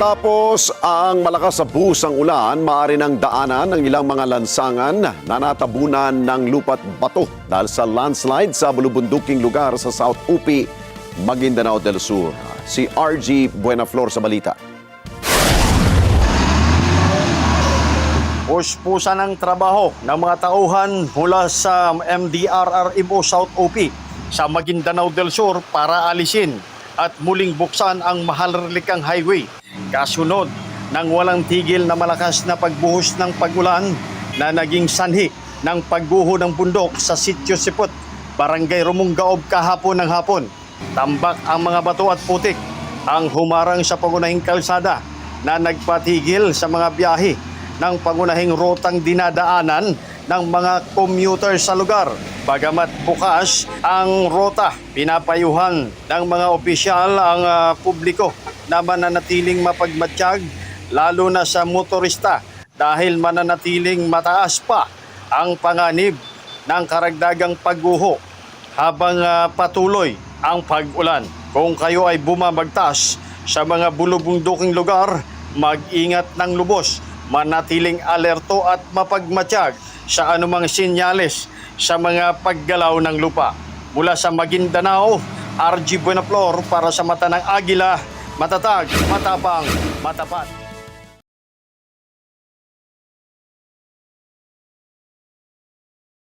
Matapos ang malakas sa busang ulan, maaari ng daanan ng ilang mga lansangan na natabunan ng lupa't bato dahil sa landslide sa bulubunduking lugar sa South UP, Maguindanao del Sur. Si RG Buenaflor sa balita. Puspusan ng trabaho ng mga tauhan mula sa MDRRMO South UP sa Maguindanao del Sur para alisin at muling buksan ang Maharlikang Highway. Kasunod ng walang tigil na malakas na pagbuhos ng pagulan na naging sanhi ng pagguho ng bundok sa Sitio Sipot, Barangay Rumunggaob kahapon ng hapon. Tambak ang mga bato at putik ang humarang sa pangunahing kalsada na nagpatigil sa mga biyahe ng pangunahing rutang dinadaanan ng mga commuter sa lugar. Bagamat bukas ang ruta, pinapayuhan ng mga opisyal ang publiko na mananatiling mapagmatsyag lalo na sa motorista dahil mananatiling mataas pa ang panganib ng karagdagang pagguho habang patuloy ang pag-ulan. Kung kayo ay bumabagtas sa mga bulubunduking lugar, mag-ingat ng lubos, manatiling alerto at mapagmatsyag sa anumang sinyales sa mga paggalaw ng lupa. Mula sa Maguindanao, RG Buenaflor para sa Mata ng Agila, matatag, matapang, matapat.